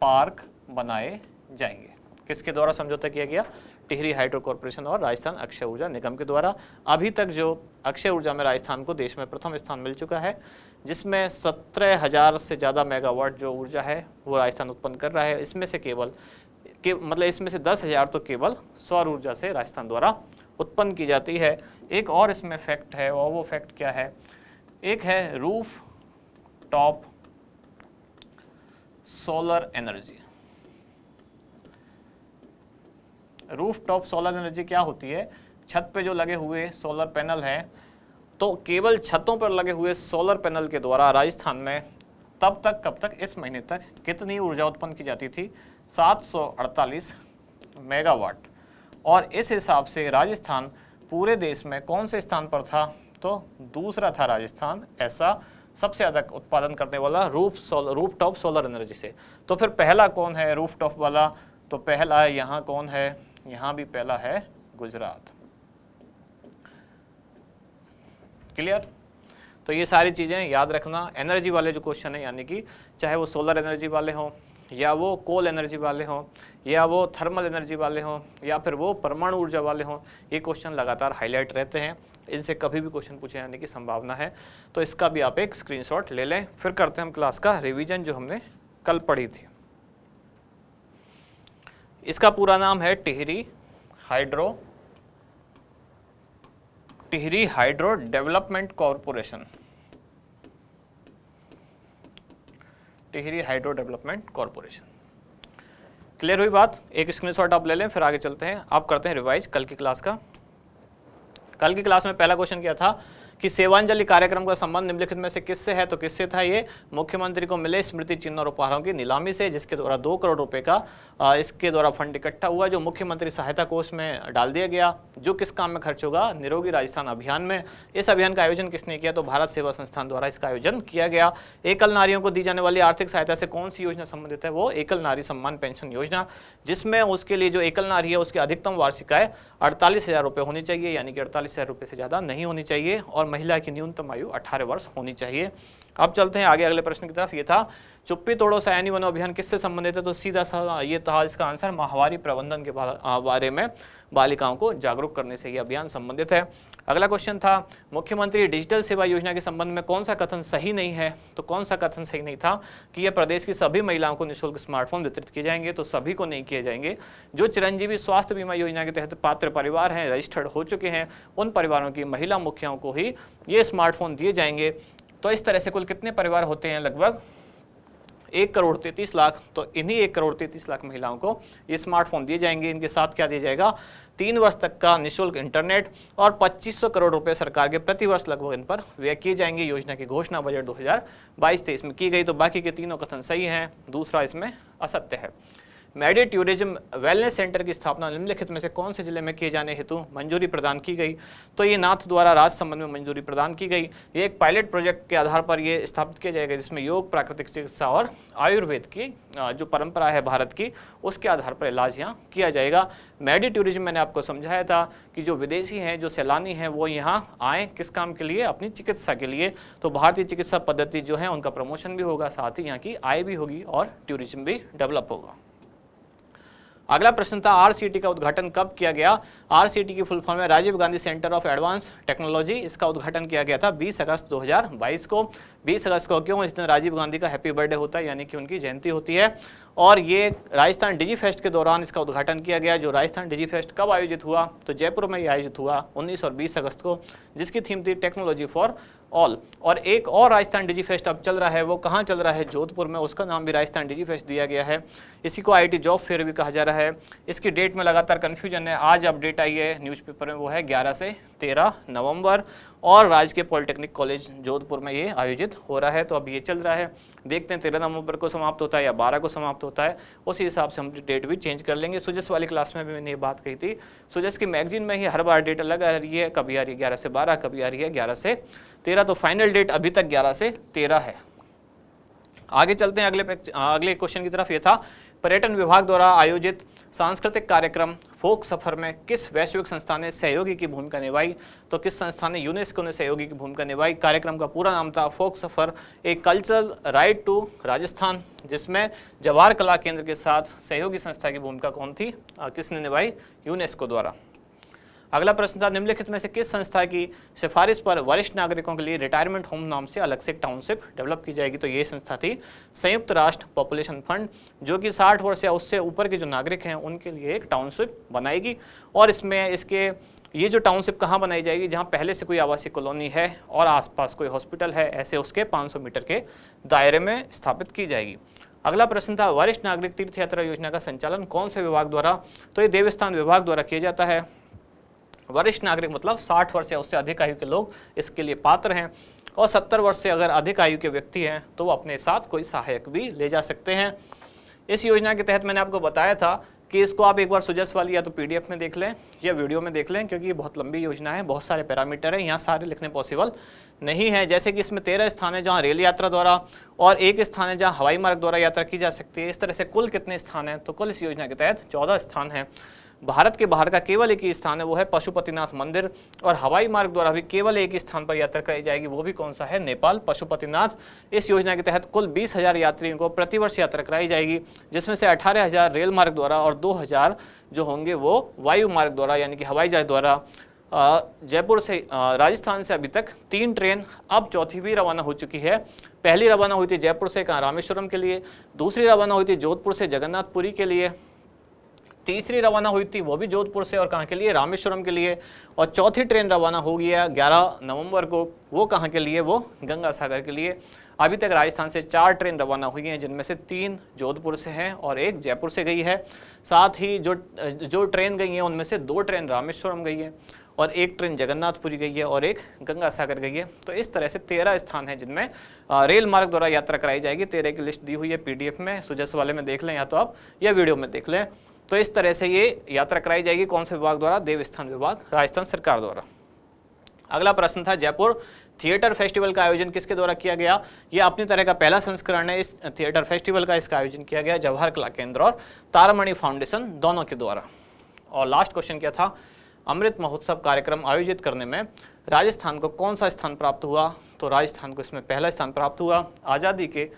पार्क बनाए जाएंगे। किसके द्वारा समझौता किया गया? टिहरी हाइड्रो कॉरपोरेशन और राजस्थान अक्षय ऊर्जा निगम के द्वारा। अभी तक जो अक्षय ऊर्जा में राजस्थान को देश में प्रथम स्थान मिल चुका है, जिसमें 17,000 से ज़्यादा मेगावाट जो ऊर्जा है वो राजस्थान उत्पन्न कर रहा है। इसमें से इसमें से 10,000 तो केवल सौर ऊर्जा से राजस्थान द्वारा उत्पन्न की जाती है। एक और इसमें फैक्ट है, और वो फैक्ट क्या है? एक है roof top solar energy. Roof top solar energy क्या होती है? छत पे जो लगे हुए सोलर पैनल हैं, तो केवल छतों पर लगे हुए सोलर पैनल के द्वारा राजस्थान में कब तक इस महीने तक कितनी ऊर्जा उत्पन्न की जाती थी? 748 मेगावाट। और इस हिसाब से राजस्थान पूरे देश में कौन से स्थान पर था? तो दूसरा था राजस्थान, ऐसा सबसे ज़्यादा उत्पादन करने वाला रूफ टॉप सोलर एनर्जी से। तो फिर पहला कौन है रूफ टॉप वाला? तो पहला है यहाँ, कौन है? यहाँ भी पहला है गुजरात। क्लियर? तो ये सारी चीज़ें याद रखना। एनर्जी वाले जो क्वेश्चन है, यानी कि चाहे वो सोलर एनर्जी वाले हों, या वो कोल एनर्जी वाले हों, या वो थर्मल एनर्जी वाले हों, या फिर वो परमाणु ऊर्जा वाले हों, ये क्वेश्चन लगातार हाईलाइट रहते हैं। इनसे कभी भी क्वेश्चन पूछे जाने की संभावना है, तो इसका भी आप एक स्क्रीनशॉट ले लें। फिर करते हैं हम क्लास का रिवीजन जो हमने कल पढ़ी थी। इसका पूरा नाम है Tehri hydro development corporation. Tehri hydro development corporation. Clear हुई बात? एक स्क्रीनशॉट आप ले लें, फिर आगे चलते हैं। आप करते हैं रिवाइज कल की क्लास का। कल की क्लास में पहला क्वेश्चन क्या था कि सेवांजलि कार्यक्रम का संबंध निम्नलिखित में से किससे है? तो किससे था ये? मुख्यमंत्री को मिले स्मृति चिन्ह और उपहारों की नीलामी से, जिसके द्वारा 2 करोड़ रुपए का इसके द्वारा फंड इकट्ठा हुआ, जो मुख्यमंत्री सहायता कोष में डाल दिया गया। जो किस काम में खर्च होगा? निरोगी राजस्थान अभियान में। इस अभियान का आयोजन किसने किया? तो भारत सेवा संस्थान द्वारा इसका आयोजन किया गया। एकल नारियों को दी जाने वाली आर्थिक सहायता से कौन सी योजना संबंधित है? वो एकल नारी सम्मान पेंशन योजना, जिसमें उसके लिए जो एकल नारी है उसकी अधिकतम वार्षिक आय 48,000 रुपये होनी चाहिए, यानी कि 48,000 रुपये से ज़्यादा नहीं होनी चाहिए, और महिला की न्यूनतम आयु 18 वर्ष होनी चाहिए। अब चलते हैं आगे अगले प्रश्न की तरफ। ये था चुप्पी तोड़ो सयानी बनो अभियान किससे संबंधित है? तो सीधा सा ये था इसका आंसर, माहवारी प्रबंधन के बारे में बालिकाओं को जागरूक करने से ये अभियान संबंधित है। अगला क्वेश्चन था मुख्यमंत्री डिजिटल सेवा योजना के संबंध में कौन सा कथन सही नहीं है? तो कौन सा कथन सही नहीं था कि यह प्रदेश की सभी महिलाओं को निःशुल्क स्मार्टफोन वितरित किए जाएंगे? तो सभी को नहीं किए जाएंगे। जो चिरंजीवी स्वास्थ्य बीमा योजना के तहत पात्र परिवार हैं, रजिस्टर्ड हो चुके हैं, उन परिवारों की महिला मुखियाओं को ही ये स्मार्टफोन दिए जाएंगे। तो इस तरह से कुल कितने परिवार होते हैं? लगभग 1,33,00,000, तो इन्हीं 1,33,00,000 महिलाओं को ये स्मार्टफोन दिए जाएंगे। इनके साथ क्या दिया जाएगा, 3 वर्ष तक का निःशुल्क इंटरनेट और 2500 करोड़ रुपए सरकार के प्रति वर्ष लगभग इन पर व्यय किए जाएंगे। योजना की घोषणा बजट 2022-23 में की गई। तो बाकी के तीनों कथन सही हैं, दूसरा इसमें असत्य है। मेडी टूरिज्म वेलनेस सेंटर की स्थापना निम्नलिखित में से कौन से जिले में किए जाने हेतु मंजूरी प्रदान की गई, तो ये नाथ द्वारा राजसमंद में मंजूरी प्रदान की गई। ये एक पायलट प्रोजेक्ट के आधार पर ये स्थापित किया जाएगा, जिसमें योग, प्राकृतिक चिकित्सा और आयुर्वेद की जो परंपरा है भारत की, उसके आधार पर इलाज यहाँ किया जाएगा। मेडी टूरिज्म मैंने आपको समझाया था कि जो विदेशी हैं, जो सैलानी हैं, वो यहाँ आएँ किस काम के लिए, अपनी चिकित्सा के लिए। तो भारतीय चिकित्सा पद्धति जो है उनका प्रमोशन भी होगा, साथ ही यहाँ की आय भी होगी और टूरिज्म भी डेवलप होगा। अगला प्रश्न था आरसीटी का उद्घाटन कब किया गया। आरसीटी की फुल फॉर्म है Rajiv Gandhi centre of advance technology. इसका उद्घाटन किया गया था 20 अगस्त 2022 को। 20 अगस्त को क्यों, इस दिन राजीव गांधी का हैप्पी बर्थडे होता है, यानी कि उनकी जयंती होती है। और ये राजस्थान डिजी फेस्ट के दौरान इसका उद्घाटन किया गया। जो राजस्थान डिजी फेस्ट कब आयोजित हुआ, तो जयपुर में ये आयोजित हुआ 19 और 20 अगस्त को, जिसकी थीम थी टेक्नोलॉजी फॉर ऑल। और एक और राजस्थान डिजी फेस्ट अब चल रहा है, वो कहाँ चल रहा है, जोधपुर में, उसका नाम भी राजस्थान डिजी फेस्ट दिया गया है। इसी को आईटी जॉब फेयर भी कहा जा रहा है। इसकी डेट में लगातार कन्फ्यूजन है। आज अपडेट आई है न्यूज़पेपर में, वो है 11 से 13 नवंबर, और राजकीय पॉलिटेक्निक कॉलेज जोधपुर में ये आयोजित हो रहा है। तो अब ये चल रहा है, देखते हैं 13 नवंबर को समाप्त होता है या 12 को समाप्त होता है, उसी हिसाब से हम डेट भी चेंज कर लेंगे। सुजस वाली क्लास में भी मैंने ये बात कही थी। सुजस की मैगजीन में ही हर बार डेट अलग आ रही है, कभी आ रही है 11 से 12, कभी आ रही है 11 से 13। तो फाइनल डेट अभी तक 11 से 13 है। आगे चलते हैं अगले क्वेश्चन की तरफ। ये था पर्यटन विभाग द्वारा आयोजित सांस्कृतिक कार्यक्रम फोक सफर में किस वैश्विक संस्था ने सहयोगी की भूमिका निभाई, तो किस संस्था ने, यूनेस्को ने सहयोगी की भूमिका निभाई। कार्यक्रम का पूरा नाम था फोक सफर, एक कल्चरल राइड टू राजस्थान, जिसमें जवाहर कला केंद्र के साथ सहयोगी संस्था की भूमिका कौन थी, किसने निभाई, यूनेस्को द्वारा। अगला प्रश्न था निम्नलिखित में से किस संस्था की सिफारिश पर वरिष्ठ नागरिकों के लिए रिटायरमेंट होम नाम से अलग से एक टाउनशिप डेवलप की जाएगी, तो ये संस्था थी संयुक्त राष्ट्र पॉपुलेशन फंड, जो कि 60 वर्ष या उससे ऊपर के जो नागरिक हैं उनके लिए एक टाउनशिप बनाएगी। और इसमें ये जो टाउनशिप कहाँ बनाई जाएगी, जहाँ पहले से कोई आवासीय कॉलोनी है और आसपास कोई हॉस्पिटल है, ऐसे उसके 500 मीटर के दायरे में स्थापित की जाएगी। अगला प्रश्न था वरिष्ठ नागरिक तीर्थ यात्रा योजना का संचालन कौन से विभाग द्वारा, तो ये देवस्थान विभाग द्वारा किया जाता है। वरिष्ठ नागरिक मतलब 60 वर्ष या उससे अधिक आयु के लोग इसके लिए पात्र हैं, और 70 वर्ष से अगर अधिक आयु के व्यक्ति हैं तो वो अपने साथ कोई सहायक भी ले जा सकते हैं। इस योजना के तहत मैंने आपको बताया था कि इसको आप एक बार सुजस वाली या तो PDF में देख लें या वीडियो में देख लें, क्योंकि ये बहुत लंबी योजना है, बहुत सारे पैरामीटर हैं, यहाँ सारे लिखने पॉसिबल नहीं है। जैसे कि इसमें 13 स्थान है जहाँ रेल यात्रा द्वारा, और एक स्थान है जहाँ हवाई मार्ग द्वारा यात्रा की जा सकती है। इस तरह से कुल कितने स्थान हैं, तो कुल इस योजना के तहत 14 स्थान हैं। भारत के बाहर का केवल एक ही स्थान है, वो है पशुपतिनाथ मंदिर, और हवाई मार्ग द्वारा भी केवल एक ही स्थान पर यात्रा कराई जाएगी, वो भी कौन सा है, नेपाल पशुपतिनाथ। इस योजना के तहत कुल 20,000 यात्रियों को प्रतिवर्ष यात्रा कराई जाएगी, जिसमें से 18,000 रेल मार्ग द्वारा और 2,000 जो होंगे वो वायु मार्ग द्वारा, यानी कि हवाई जहाज द्वारा। जयपुर से राजस्थान से अभी तक 3 ट्रेन, अब चौथी भी रवाना हो चुकी है। पहली रवाना हुई थी जयपुर से रामेश्वरम के लिए, दूसरी रवाना हुई थी जोधपुर से जगन्नाथपुरी के लिए, तीसरी रवाना हुई थी वो भी जोधपुर से और कहाँ के लिए, रामेश्वरम के लिए, और चौथी ट्रेन रवाना हो गया 11 नवंबर को, वो कहाँ के लिए, वो गंगा सागर के लिए। अभी तक राजस्थान से 4 ट्रेन रवाना हुई हैं, जिनमें से 3 जोधपुर से हैं और 1 जयपुर से गई है। साथ ही जो ट्रेन गई हैं उनमें से 2 ट्रेन रामेश्वरम गई है और 1 ट्रेन जगन्नाथपुरी गई है और 1 गंगा सागर गई है। तो इस तरह से 13 स्थान हैं जिनमें रेल मार्ग द्वारा यात्रा कराई जाएगी। 13 की लिस्ट दी हुई है PDF में, सुजस वाले में देख लें या तो आप या वीडियो में देख लें। तो इस तरह से ये यात्रा कराई जाएगी कौन से विभाग द्वारा, देवस्थान विभाग, राजस्थान सरकार द्वारा। अगला प्रश्न था जयपुर थिएटर फेस्टिवल का आयोजन किसके द्वारा किया गया। यह अपनी तरह का पहला संस्करण है इस थिएटर फेस्टिवल का। इसका आयोजन किया गया जवाहर कला केंद्र और तारामणि फाउंडेशन दोनों के द्वारा। और लास्ट क्वेश्चन क्या था, अमृत महोत्सव कार्यक्रम आयोजित करने में राजस्थान को कौन सा स्थान प्राप्त हुआ, तो राजस्थान को इसमें पहला स्थान प्राप्त हुआ। आज़ादी के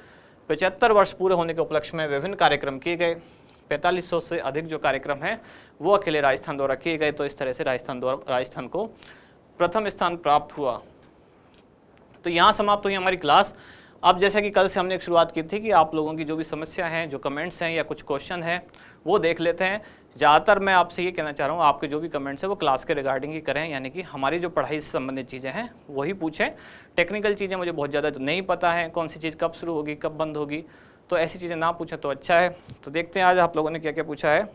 75 वर्ष पूरे होने के उपलक्ष्य में विभिन्न कार्यक्रम किए गए। 4500 से अधिक जो कार्यक्रम हैं वो अकेले राजस्थान द्वारा किए गए। तो इस तरह से राजस्थान को प्रथम स्थान प्राप्त हुआ। तो यहाँ समाप्त हुई हमारी क्लास। अब जैसा कि कल से हमने एक शुरुआत की थी कि आप लोगों की जो भी समस्या हैं, जो कमेंट्स हैं या कुछ क्वेश्चन हैं वो देख लेते हैं। ज़्यादातर मैं आपसे ये कहना चाह रहा हूँ, आपके जो भी कमेंट्स हैं वो क्लास के रिगार्डिंग ही करें, यानी कि हमारी जो पढ़ाई से संबंधित चीज़ें हैं वही पूछें। टेक्निकल चीज़ें मुझे बहुत ज़्यादा नहीं पता है, कौन सी चीज़ कब शुरू होगी कब बंद होगी, तो ऐसी चीज़ें ना पूछें तो अच्छा है। तो देखते हैं आज आप लोगों ने क्या क्या पूछा है।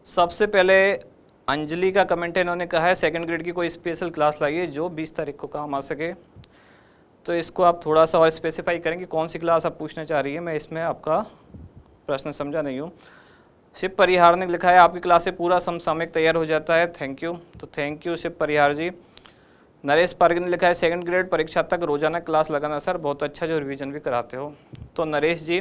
सबसे पहले अंजलि का कमेंट है, इन्होंने कहा है सेकंड ग्रेड की कोई स्पेशल क्लास लाइए जो 20 तारीख को काम आ सके। तो इसको आप थोड़ा सा और स्पेसिफाई करेंगे कौन सी क्लास आप पूछना चाह रही है, मैं इसमें आपका प्रश्न समझा नहीं हूँ। शिव परिहार ने लिखा है आपकी क्लास से पूरा समसामयिक तैयार हो जाता है, थैंक यू। तो thank you Shiv Parihar ji. Naresh Park ने लिखा है सेकंड ग्रेड परीक्षा तक रोजाना क्लास लगाना सर, बहुत अच्छा जो रिवीजन भी कराते हो। तो नरेश जी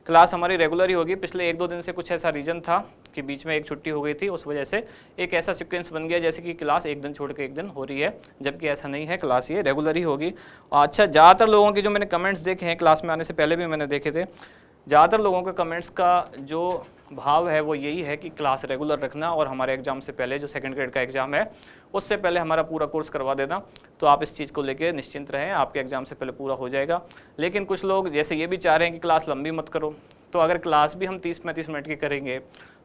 क्लास हमारी रेगुलर ही होगी, पिछले 1-2 दिन से कुछ ऐसा रीजन था कि बीच में एक छुट्टी हो गई थी, उस वजह से एक ऐसा सीक्वेंस बन गया जैसे कि क्लास एक दिन छोड़ के एक दिन हो रही है, जबकि ऐसा नहीं है, क्लास ये रेगुलर ही होगी। अच्छा, ज़्यादातर लोगों के जो मैंने कमेंट्स देखे हैं, क्लास में आने से पहले भी मैंने देखे थे, ज़्यादातर लोगों के कमेंट्स का जो भाव है वो यही है कि क्लास रेगुलर रखना और हमारे एग्जाम से पहले जो सेकंड ग्रेड का एग्जाम है उससे पहले हमारा पूरा कोर्स करवा देना। तो आप इस चीज़ को लेके निश्चिंत रहें, आपके एग्जाम से पहले पूरा हो जाएगा। लेकिन कुछ लोग जैसे ये भी चाह रहे हैं कि क्लास लंबी मत करो, तो अगर क्लास भी हम 30-35 मिनट की करेंगे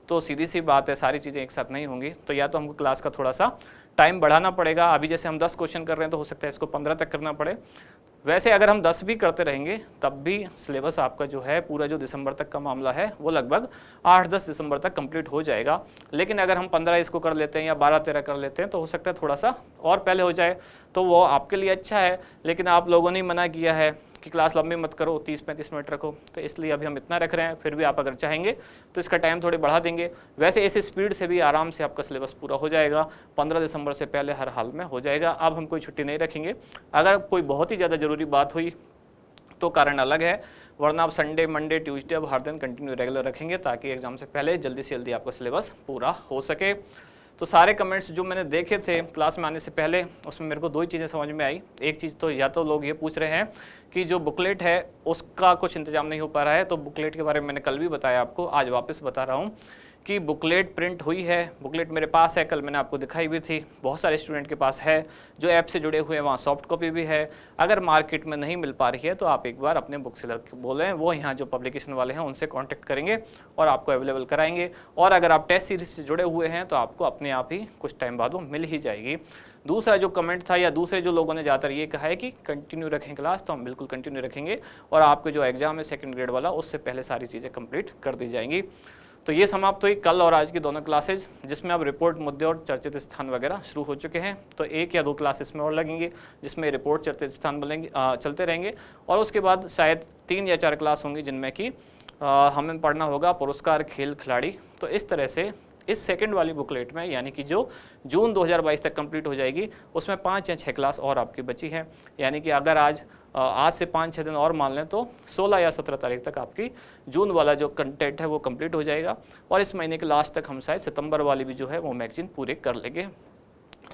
तो सीधी सी बात है सारी चीज़ें एक साथ नहीं होंगी। तो या तो हमको क्लास का थोड़ा सा टाइम बढ़ाना पड़ेगा। अभी जैसे हम 10 क्वेश्चन कर रहे हैं तो हो सकता है इसको 15 तक करना पड़े। वैसे अगर हम 10 भी करते रहेंगे तब भी सिलेबस आपका जो है पूरा जो दिसंबर तक का मामला है वो लगभग 8-10 दिसंबर तक कंप्लीट हो जाएगा। लेकिन अगर हम 15 इसको कर लेते हैं या 12-13 कर लेते हैं तो हो सकता है थोड़ा सा और पहले हो जाए, तो वो आपके लिए अच्छा है। लेकिन आप लोगों ने मना किया है कि क्लास लंबी मत करो, 30-35 मिनट रखो, तो इसलिए अभी हम इतना रख रहे हैं। फिर भी आप अगर चाहेंगे तो इसका टाइम थोड़ी बढ़ा देंगे। वैसे इस स्पीड से भी आराम से आपका सिलेबस पूरा हो जाएगा, 15 दिसंबर से पहले हर हाल में हो जाएगा। अब हम कोई छुट्टी नहीं रखेंगे। अगर कोई बहुत ही ज़्यादा ज़रूरी बात हुई तो कारण अलग है, वरना आप संडे, मंडे, ट्यूसडे अब हर दिन कंटिन्यू रेगुलर रखेंगे ताकि एग्जाम से पहले जल्दी से जल्दी आपका सिलेबस पूरा हो सके। तो सारे कमेंट्स जो मैंने देखे थे क्लास में आने से पहले, उसमें मेरे को 2 ही चीज़ें समझ में आई। एक चीज़ तो या तो लोग ये पूछ रहे हैं कि जो बुकलेट है उसका कुछ इंतजाम नहीं हो पा रहा है, तो बुकलेट के बारे में मैंने कल भी बताया आपको, आज वापस बता रहा हूँ कि बुकलेट प्रिंट हुई है। बुकलेट मेरे पास है, कल मैंने आपको दिखाई भी थी, बहुत सारे स्टूडेंट के पास है। जो ऐप से जुड़े हुए हैं वहाँ सॉफ्ट कॉपी भी है। अगर मार्केट में नहीं मिल पा रही है तो आप एक बार अपने बुक सेलर को बोलें, वो यहाँ जो पब्लिकेशन वाले हैं उनसे कॉन्टैक्ट करेंगे और आपको अवेलेबल कराएंगे। और अगर आप टेस्ट सीरीज से जुड़े हुए हैं तो आपको अपने आप ही कुछ टाइम बाद वो मिल ही जाएगी। दूसरा जो कमेंट था या दूसरे जो लोगों ने ज़्यादातर ये कहा है कि कंटिन्यू रखें क्लास, तो हम बिल्कुल कंटिन्यू रखेंगे और आपके जो एग्जाम है सेकंड ग्रेड वाला उससे पहले सारी चीज़ें कंप्लीट कर दी जाएंगी। तो ये समाप्त हुई कल और आज की दोनों क्लासेज, जिसमें अब रिपोर्ट, मुद्दे और चर्चित स्थान वगैरह शुरू हो चुके हैं। तो 1 या 2 क्लासेस में और लगेंगे जिसमें रिपोर्ट, चर्चित स्थान बनेंगे, चलते रहेंगे। और उसके बाद शायद 3 या 4 क्लास होंगी जिनमें कि हमें पढ़ना होगा पुरस्कार, खेल, खिलाड़ी। तो इस तरह से इस सेकंड वाली बुकलेट में, यानी कि जो जून 2022 तक कंप्लीट हो जाएगी, उसमें 5 या 6 क्लास और आपकी बची हैं। यानी कि अगर आज से 5-6 दिन और मान लें तो 16 या 17 तारीख तक आपकी जून वाला जो कंटेंट है वो कंप्लीट हो जाएगा। और इस महीने के लास्ट तक हम शायद सितंबर वाली भी जो है वो मैगजीन पूरे कर लेंगे।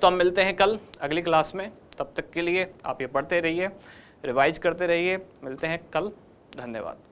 तो हम मिलते हैं कल अगली क्लास में। तब तक के लिए आप ये पढ़ते रहिए, रिवाइज करते रहिए। मिलते हैं कल, धन्यवाद।